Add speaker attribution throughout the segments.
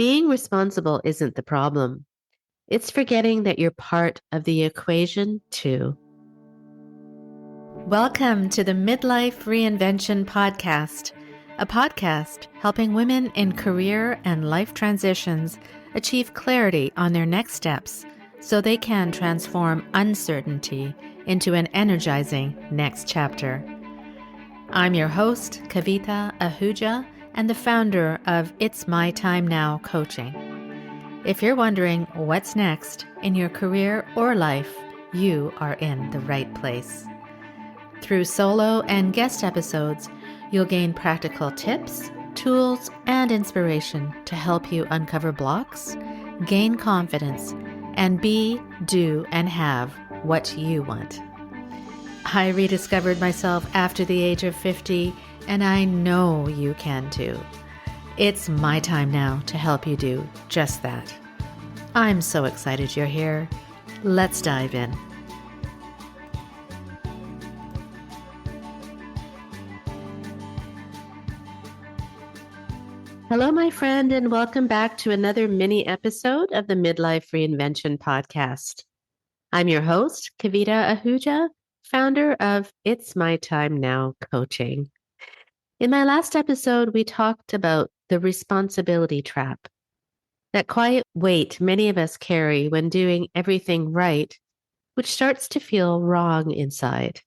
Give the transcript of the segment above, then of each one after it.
Speaker 1: Being responsible isn't the problem. It's forgetting that you're part of the equation too. Welcome to the Midlife Reinvention Podcast, a podcast helping women in career and life transitions achieve clarity on their next steps so they can transform uncertainty into an energizing next chapter. I'm your host, Kavita Ahuja, and the founder of It's My Time Now Coaching. If you're wondering what's next in your career or life, you are in the right place. Through solo and guest episodes, you'll gain practical tips, tools, and inspiration to help you uncover blocks, gain confidence, and be, do, and have what you want. I rediscovered myself after the age of 50, and I know you can too. It's my time now to help you do just that. I'm so excited you're here. Let's dive in. Hello, my friend, and welcome back to another mini episode of the Midlife Reinvention Podcast. I'm your host, Kavita Ahuja, founder of It's My Time Now Coaching. In my last episode, we talked about the responsibility trap, that quiet weight many of us carry when doing everything right, which starts to feel wrong inside.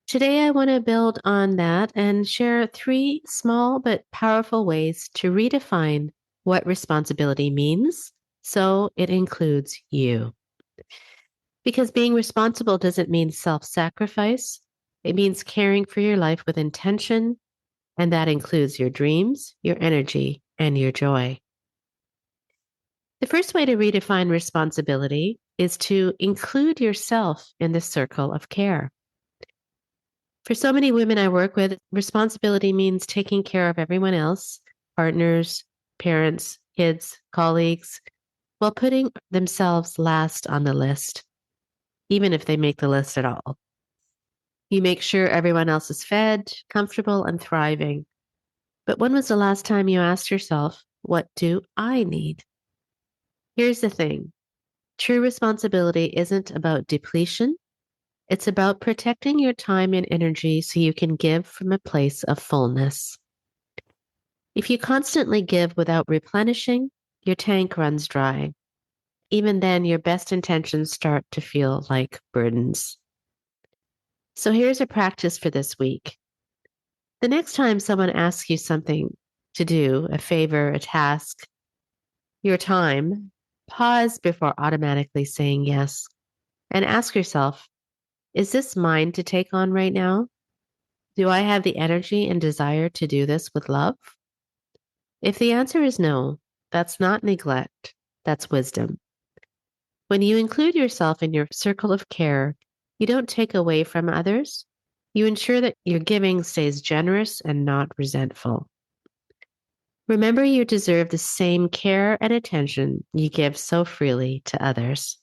Speaker 1: Today, I want to build on that and share 3 small but powerful ways to redefine what responsibility means so it includes you. Because being responsible doesn't mean self-sacrifice. It means caring for your life with intention, and that includes your dreams, your energy, and your joy. The first way to redefine responsibility is to include yourself in the circle of care. For so many women I work with, responsibility means taking care of everyone else, partners, parents, kids, colleagues, while putting themselves last on the list, even if they make the list at all. You make sure everyone else is fed, comfortable, and thriving. But when was the last time you asked yourself, what do I need? Here's the thing. True responsibility isn't about depletion. It's about protecting your time and energy so you can give from a place of fullness. If you constantly give without replenishing, your tank runs dry. Even then, your best intentions start to feel like burdens. So here's a practice for this week. The next time someone asks you something to do, a favor, a task, your time, pause before automatically saying yes and ask yourself, is this mine to take on right now? Do I have the energy and desire to do this with love? If the answer is no, that's not neglect, that's wisdom. When you include yourself in your circle of care, you don't take away from others. You ensure that your giving stays generous and not resentful. Remember, you deserve the same care and attention you give so freely to others.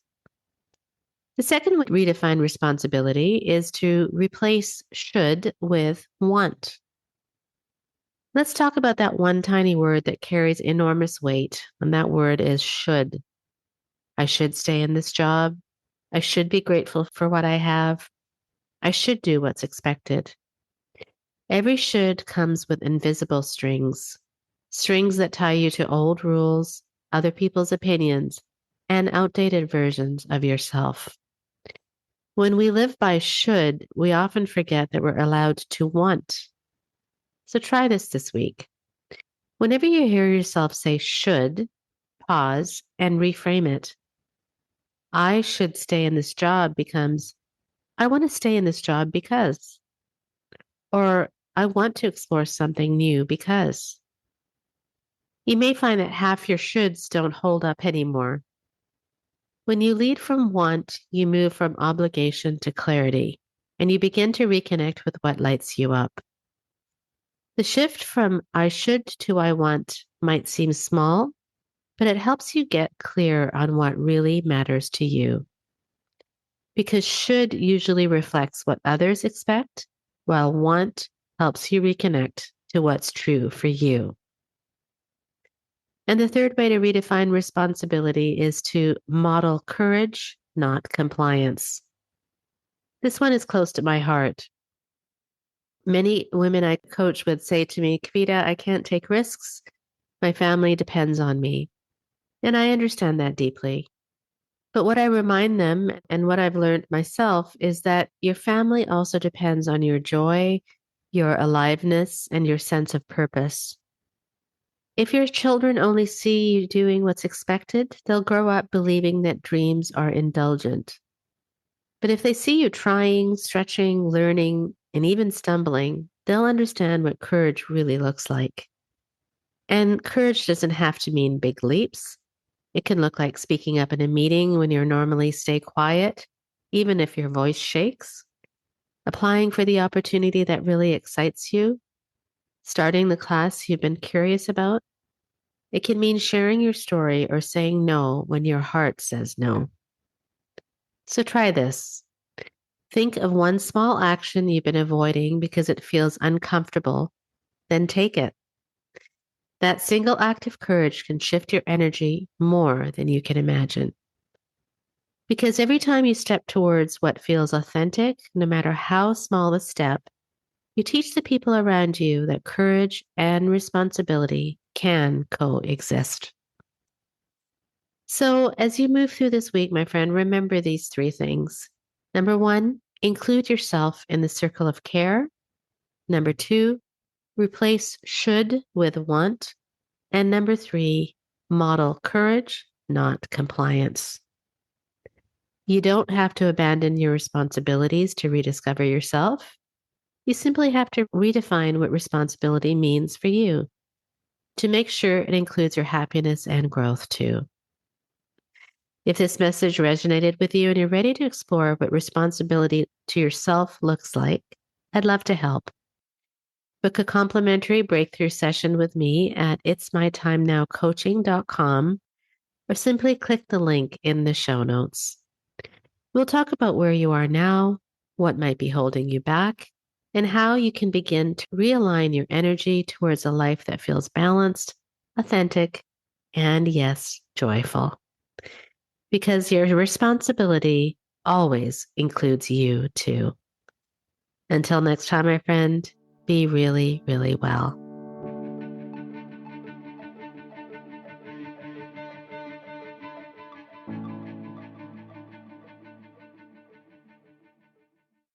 Speaker 1: The second way to redefine responsibility is to replace should with want. Let's talk about that one tiny word that carries enormous weight, and that word is should. I should stay in this job. I should be grateful for what I have. I should do what's expected. Every should comes with invisible strings, strings that tie you to old rules, other people's opinions, and outdated versions of yourself. When we live by should, we often forget that we're allowed to want. So try this week. Whenever you hear yourself say should, pause and reframe it. I should stay in this job becomes, I want to stay in this job because, or I want to explore something new because. You may find that half your shoulds don't hold up anymore. When you lead from want, you move from obligation to clarity, and you begin to reconnect with what lights you up. The shift from I should to I want might seem small, but it helps you get clear on what really matters to you. Because should usually reflects what others expect, while want helps you reconnect to what's true for you. And the third way to redefine responsibility is to model courage, not compliance. This one is close to my heart. Many women I coach would say to me, Kavita, I can't take risks. My family depends on me. And I understand that deeply. But what I remind them and what I've learned myself is that your family also depends on your joy, your aliveness, and your sense of purpose. If your children only see you doing what's expected, they'll grow up believing that dreams are indulgent. But if they see you trying, stretching, learning, and even stumbling, they'll understand what courage really looks like. And courage doesn't have to mean big leaps. It can look like speaking up in a meeting when you normally stay quiet, even if your voice shakes, applying for the opportunity that really excites you, starting the class you've been curious about. It can mean sharing your story or saying no when your heart says no. So try this. Think of one small action you've been avoiding because it feels uncomfortable, then take it. That single act of courage can shift your energy more than you can imagine. Because every time you step towards what feels authentic, no matter how small the step, you teach the people around you that courage and responsibility can coexist. So, as you move through this week, my friend, remember these three things. Number one, include yourself in the circle of care. Number two, replace should with want. And number three, model courage, not compliance. You don't have to abandon your responsibilities to rediscover yourself. You simply have to redefine what responsibility means for you to make sure it includes your happiness and growth too. If this message resonated with you and you're ready to explore what responsibility to yourself looks like, I'd love to help. Book a complimentary breakthrough session with me at itsmytimenowcoaching.com or simply click the link in the show notes. We'll talk about where you are now, what might be holding you back, and how you can begin to realign your energy towards a life that feels balanced, authentic, and yes, joyful. Because your responsibility always includes you too. Until next time, my friend, be really, really well.